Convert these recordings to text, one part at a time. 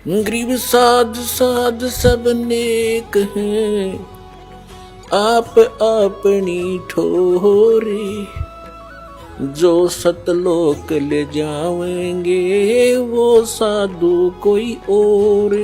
गरीब साध साध सब नेक हैं, आप अपनी ठोरे, जो सतलोक ले जाएंगे वो साधु कोई और।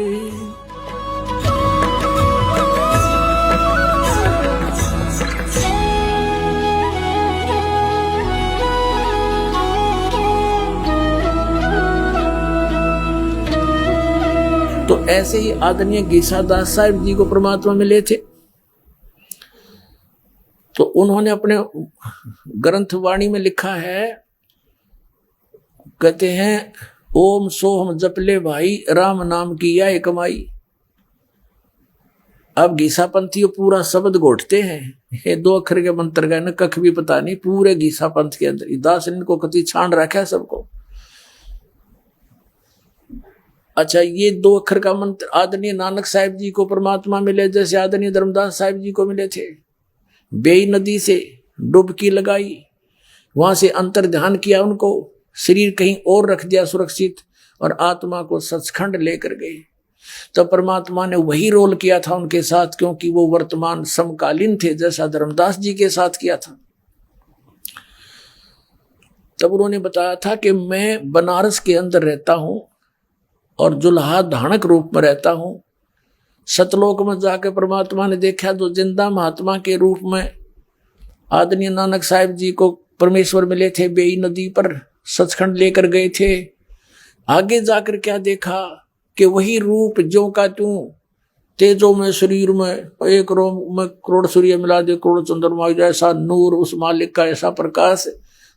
तो ऐसे ही आदरणीय गीसादास साहिब जी को परमात्मा मिले थे। तो उन्होंने अपने ग्रंथ वाणी में लिखा है, कहते हैं ओम सोहम जपले भाई, राम नाम की यह कमाई। अब गीसा पंथी पूरा शब्द घोटते हैं, ये 2 अक्षर के मंत्र का न कख भी पता नहीं, पूरे गीसा पंथ के अंदर दास इनको कति छान रखा है सबको। अच्छा, ये 2 अक्षर का मंत्र आदरणीय नानक साहिब जी को परमात्मा मिले, जैसे आदरणीय धर्मदास साहिब जी को मिले थे। बेई नदी से डुबकी लगाई, वहां से अंतर ध्यान किया, उनको शरीर कहीं और रख दिया सुरक्षित, और आत्मा को सचखंड लेकर गए। तो परमात्मा ने वही रोल किया था उनके साथ, क्योंकि वो वर्तमान समकालीन थे, जैसा धर्मदास जी के साथ किया था। तब उन्होंने बताया था कि मैं बनारस के अंदर रहता हूं और जुल्हा धानक रूप में रहता हूं। सतलोक में जाकर परमात्मा ने देखा तो जिंदा महात्मा के रूप में आदरणीय नानक साहिब जी को परमेश्वर मिले थे, बेई नदी पर सचखंड लेकर गए थे। आगे जाकर क्या देखा कि वही रूप जो का त्यों, तेजों में शरीर में, एक रोम में करोड़ सूर्य मिला दे करोड़ चंद्रमा जैसा नूर, उस मालिक का ऐसा प्रकाश,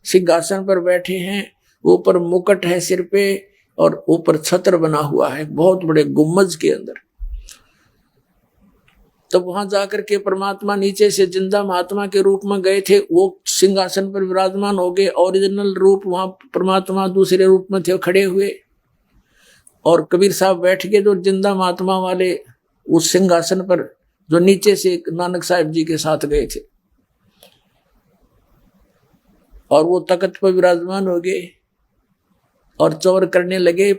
सिंहासन पर बैठे हैं, ऊपर मुकुट है सिर पे और ऊपर छत्र बना हुआ है बहुत बड़े गुम्बज के अंदर। तब वहां जाकर के परमात्मा नीचे से जिंदा महात्मा के रूप में गए थे, वो सिंहासन पर विराजमान हो गए। ओरिजिनल रूप वहां परमात्मा दूसरे रूप में थे, खड़े हुए, और कबीर साहब बैठ गए जो जिंदा महात्मा वाले उस सिंहासन पर, जो नीचे से नानक साहिब जी के साथ गए थे, और वो तख्त पर विराजमान हो गए और चौर करने लगे।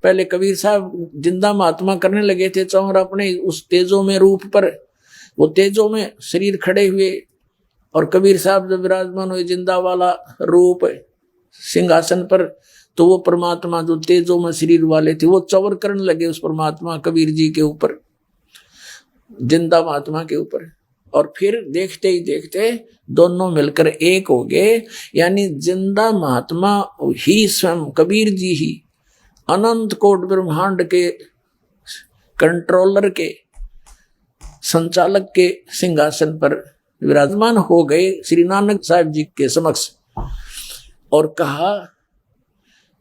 पहले कबीर साहब जिंदा महात्मा करने लगे थे चौर अपने उस तेजों में रूप पर, वो तेजों में शरीर खड़े हुए, और कबीर साहब जब विराजमान हुए जिंदा वाला रूप सिंहासन पर, तो वो परमात्मा जो तेजों में शरीर वाले थे वो चौर करने लगे उस परमात्मा कबीर जी के ऊपर, जिंदा महात्मा के ऊपर। और फिर देखते ही देखते दोनों मिलकर एक हो गए, यानी जिंदा महात्मा ही स्वयं कबीर जी ही अनंत कोट ब्रह्मांड के कंट्रोलर के संचालक के सिंहासन पर विराजमान हो गए श्री नानक साहिब जी के समक्ष, और कहा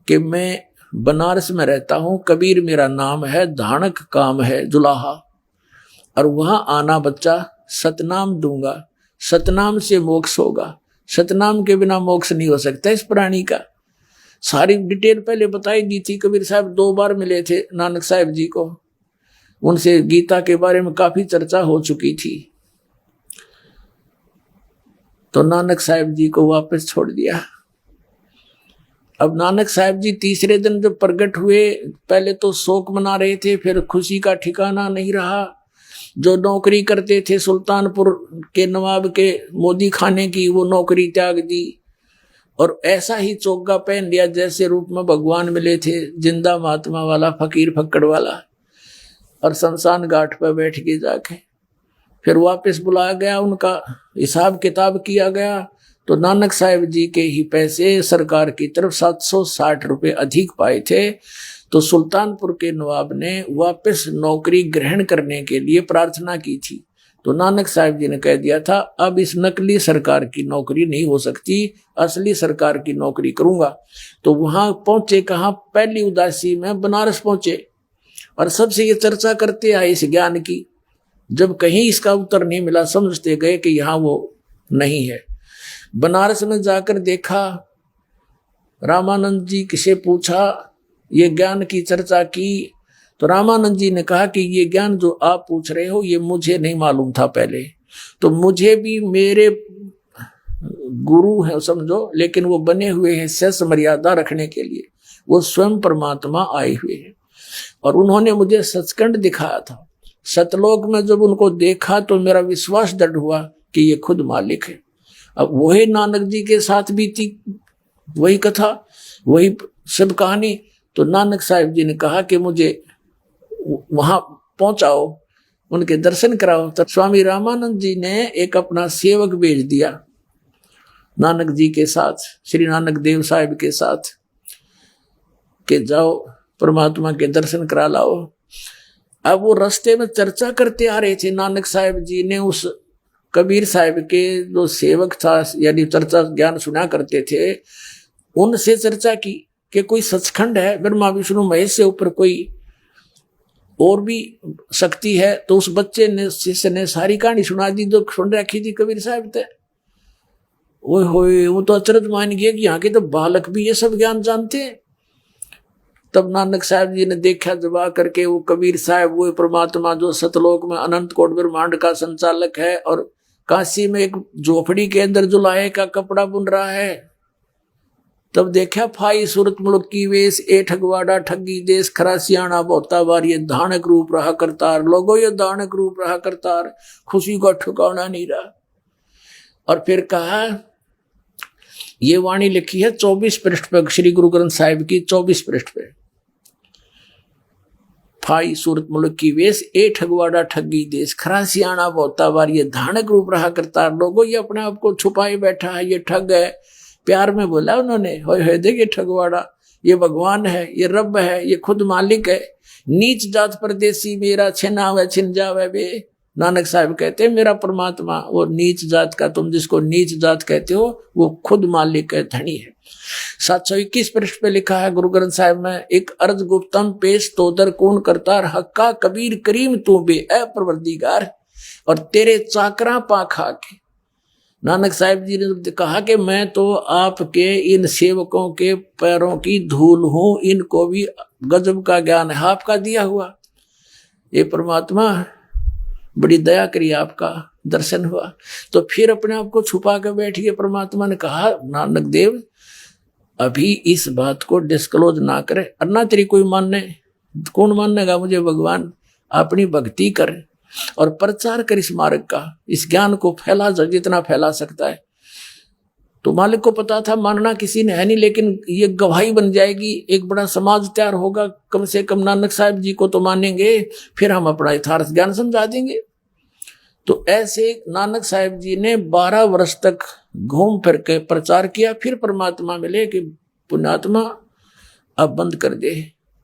कि मैं बनारस में रहता हूं, कबीर मेरा नाम है, धानक काम है जुलाहा, और वहां आना बच्चा, सतनाम दूंगा, सतनाम से मोक्ष होगा, सतनाम के बिना मोक्ष नहीं हो सकता इस प्राणी का। सारी डिटेल पहले बताई दी थी। कबीर साहब 2 बार मिले थे नानक साहिब जी को, उनसे गीता के बारे में काफी चर्चा हो चुकी थी। तो नानक साहिब जी को वापस छोड़ दिया। अब नानक साहिब जी तीसरे दिन जब प्रकट हुए, पहले तो शोक मना रहे थे, फिर खुशी का ठिकाना नहीं रहा। जो नौकरी करते थे सुल्तानपुर के नवाब के मोदी खाने की, वो नौकरी त्याग दी, और ऐसा ही चोगा पहन लिया जैसे रूप में भगवान मिले थे, जिंदा महात्मा वाला, फकीर फक्कड़ वाला, और शमशान घाट पर बैठ के जाके फिर वापस बुलाया गया, उनका हिसाब किताब किया गया। तो नानक साहिब जी के ही पैसे सरकार की तरफ 760 रुपए अधिक पाए थे। तो सुल्तानपुर के नवाब ने वापस नौकरी ग्रहण करने के लिए प्रार्थना की थी। तो नानक साहिब जी ने कह दिया था, अब इस नकली सरकार की नौकरी नहीं हो सकती, असली सरकार की नौकरी करूंगा। तो वहां पहुंचे कहाँ, पहली उदासी में बनारस पहुंचे, और सबसे ये चर्चा करते आए इस ज्ञान की। जब कहीं इसका उत्तर नहीं मिला, समझते गए कि यहाँ वो नहीं है। बनारस में जाकर देखा, रामानंद जी से पूछा, ये ज्ञान की चर्चा की, तो रामानंद जी ने कहा कि ये ज्ञान जो आप पूछ रहे हो ये मुझे नहीं मालूम था पहले, तो मुझे भी मेरे गुरु हैं समझो, लेकिन वो बने हुए हैं शेष मर्यादा रखने के लिए, वो स्वयं परमात्मा आए हुए हैं। और उन्होंने मुझे सचखंड दिखाया था। सतलोक में जब उनको देखा तो मेरा विश्वास दृढ़ हुआ कि ये खुद मालिक है। अब वही नानक जी के साथ भी थी, वही कथा, वही सब कहानी। तो नानक साहिब जी ने कहा कि मुझे वहां पहुंचाओ, उनके दर्शन कराओ। तो स्वामी रामानंद जी ने एक अपना सेवक भेज दिया नानक जी के साथ, श्री नानक देव साहिब के साथ, कि जाओ परमात्मा के दर्शन करा लाओ। अब वो रास्ते में चर्चा करते आ रहे थे। नानक साहिब जी ने उस कबीर साहिब के जो सेवक था, यानी चर्चा ज्ञान सुना करते थे, उनसे चर्चा की कि कोई सचखंड है, ब्रह्मा विष्णु महेश से ऊपर कोई और भी शक्ति है। तो उस बच्चे ने, शिष्य ने सारी कहानी सुना दी जो सुन रखी थी कबीर साहब थे। ओए होए, वो तो अचरज मान गया कि यहाँ के तो बालक भी ये सब ज्ञान जानते हैं। तब नानक साहब जी ने देखा जबा करके, वो कबीर साहब वो परमात्मा जो सतलोक में अनंत कोट ब्रह्मांड का संचालक है और काशी में एक झोपड़ी के अंदर जो लाए का कपड़ा बुन रहा है। तब देखा फाई सूरत मुल्क की वेश, ए ठगवाड़ा ठगी देश, खरा सियाणा बहुता बार, ये धानक रूप रहा करतार। लोगो ये धानक रूप रहा करतार, खुशी का ठिकाना नहीं रहा। और फिर कहा, ये वाणी लिखी है 24 पृष्ठ पे, श्री गुरु ग्रंथ साहिब की 24 पृष्ठ पे। फाई सूरत मुल्क की वेश, ए ठगवाड़ा ठगी देश, खरा सियाणा बहुता बार, ये धानक रूप रहा करतार। लोगों ये अपने आप को छुपाए बैठा है, ये ठग है। प्यार में बोला उन्होंने, होए देखिए ठगवाड़ा, ये भगवान है, ये रब है, ये खुद मालिक है। नीच जात परदेसी मेरा छिनावे छिन जावे बे। नानक साहब कहते हैं मेरा परमात्मा वो नीच जात का, तुम जिसको नीच जात कहते हो, वो खुद मालिक है, धनी है। 721 पृष्ठ पे लिखा है गुरु ग्रंथ साहिब में, एक अर्ज गुप्तम पेश तोदर कौन करतार, हक्का कबीर करीम तू बे ए परवरदिगार, और तेरे चाकरा पा खा के। नानक साहिब जी ने कहा कि मैं तो आपके इन सेवकों के पैरों की धूल हूं, इनको भी गजब का ज्ञान है आपका दिया हुआ। ये परमात्मा बड़ी दया करी, आपका दर्शन हुआ। तो फिर अपने आप को छुपा कर बैठिए। परमात्मा ने कहा, नानक देव अभी इस बात को डिस्क्लोज ना करे, अन्ना तेरी कोई मानने, कौन मानेगा मुझे भगवान। अपनी भक्ति कर और प्रचार कर इस मार्ग का, इस ज्ञान को फैला जितना फैला सकता है। तो मालिक को पता था मानना किसी ने है नहीं, लेकिन ये गवाही बन जाएगी, एक बड़ा समाज तैयार होगा। कम से कम नानक साहिब जी को तो मानेंगे, फिर हम अपना यथार्थ ज्ञान समझा देंगे। तो ऐसे नानक साहिब जी ने 12 वर्ष तक घूम फिर के प्रचार किया। फिर परमात्मा मिले कि पुण्यात्मा अब बंद कर दे,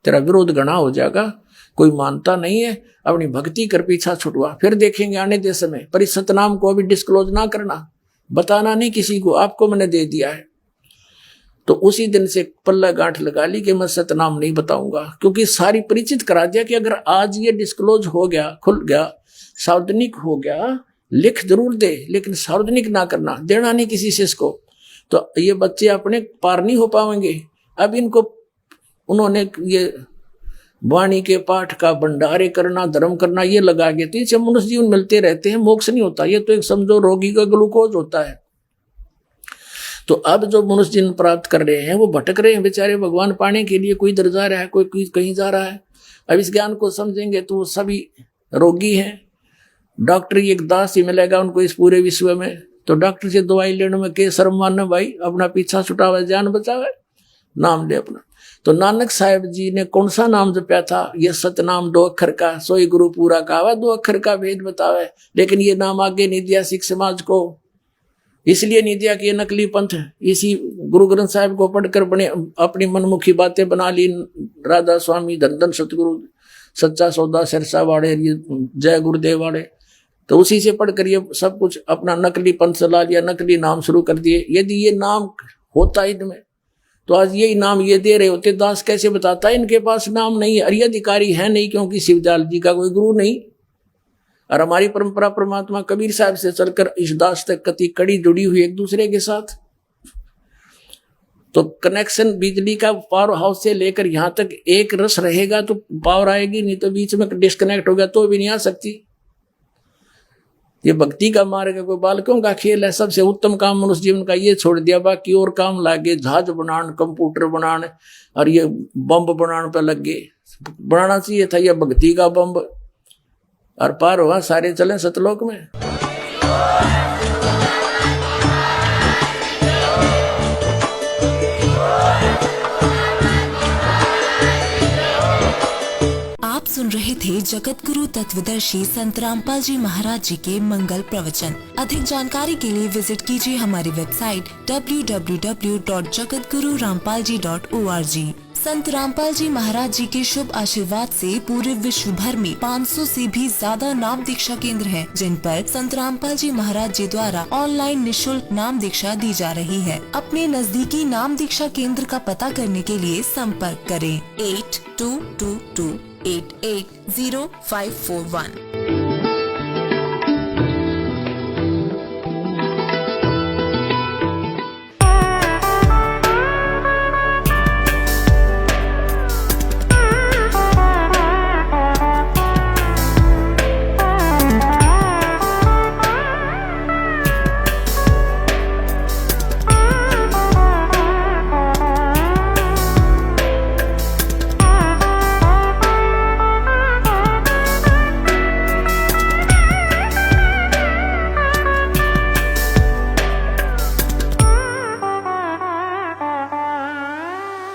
तेरा विरोध घना हो जाएगा, कोई मानता नहीं है, अपनी भक्ति कर पीछा छुटवा, फिर देखेंगे आने दे समय। पर इस सतनाम को अभी डिस्क्लोज ना करना, बताना नहीं किसी को, आपको मैंने दे दिया है। तो उसी दिन से पल्ला गांठ लगा ली कि मैं सतनाम नहीं बताऊंगा, क्योंकि सारी परिचित करा दिया कि अगर आज ये डिस्क्लोज हो गया, खुल गया, सार्वजनिक हो गया, लिख जरूर दे, लेकिन सार्वजनिक ना करना, देना नहीं किसी से इसको, तो ये बच्चे अपने पार नहीं हो पाएंगे। अब इनको उन्होंने ये वाणी के पाठ का भंडारे करना, धर्म करना, ये लगा गए थे। जब मनुष्य जीवन मिलते रहते हैं, मोक्ष नहीं होता, ये तो एक समझो रोगी का ग्लूकोज होता है। तो अब जो मनुष्य जीवन प्राप्त कर रहे हैं वो भटक रहे हैं बेचारे भगवान पाने के लिए, कोई इधर जा रहा है, कोई कहीं जा रहा है। अब इस ज्ञान को समझेंगे तो वो सभी रोगी हैं। डॉक्टर एक दास ही मिलेगा उनको इस पूरे विश्व में, तो डॉक्टर से दवाई लेने में के शर्म मानना भाई, अपना पीछा छुटावे, जान बचावे, नाम ले अपना। तो नानक साहिब जी ने कौन सा नाम जपया था, ये सतनाम 2 अक्षर का, सोई गुरु पूरा कहावा, 2 अक्षर का भेद बतावे। लेकिन ये नाम आगे नहीं दिया सिख समाज को, इसलिए नहीं दिया कि ये नकली पंथ है। इसी गुरु ग्रंथ साहिब को पढ़कर बने अपनी मनमुखी बातें बना ली, राधा स्वामी, धन धन सतगुरु, सच्चा सौदा, सिरसा वाड़े, जय गुरुदेव वाड़े। तो उसी से पढ़कर ये सब कुछ अपना नकली पंथ चला लिया, नकली नाम शुरू कर दिए। यदि ये नाम होता इनमें तो आज यही नाम ये दे रहे होते। दास कैसे बताता है इनके पास नाम नहीं है, अरिय अधिकारी है नहीं, क्योंकि शिवदयाल जी का कोई गुरु नहीं। और हमारी परंपरा परमात्मा कबीर साहब से चलकर इस दास तक कति कड़ी जुड़ी हुई एक दूसरे के साथ। तो कनेक्शन बिजली का पावर हाउस से लेकर यहाँ तक एक रस रहेगा तो पावर आएगी, नहीं तो बीच में डिस्कनेक्ट हो गया तो भी नहीं आ सकती। ये भक्ति का मार्ग है, कोई बालकों का खेल है। सबसे उत्तम काम मनुष्य जीवन का ये छोड़ दिया, बाकी और काम लागे, जहाज बनान, कंप्यूटर बनान और ये बम बनाने पे लग गए। बनाना चाहिए था यह भक्ति का बम। और पार हुआ, सारे चले सतलोक में। आप सुन रहे थे जगत गुरु तत्वदर्शी संत रामपाल जी महाराज जी के मंगल प्रवचन। अधिक जानकारी के लिए विजिट कीजिए हमारी वेबसाइट www.jagatgururampalji.org। संत रामपाल जी महाराज जी के शुभ आशीर्वाद से पूरे विश्व भर में 500 से भी ज्यादा नाम दीक्षा केंद्र हैं, जिन पर संत रामपाल जी महाराज जी द्वारा ऑनलाइन निशुल्क नाम दीक्षा दी जा रही है। अपने नजदीकी नाम दीक्षा केंद्र का पता करने के लिए संपर्क करें 8222880541।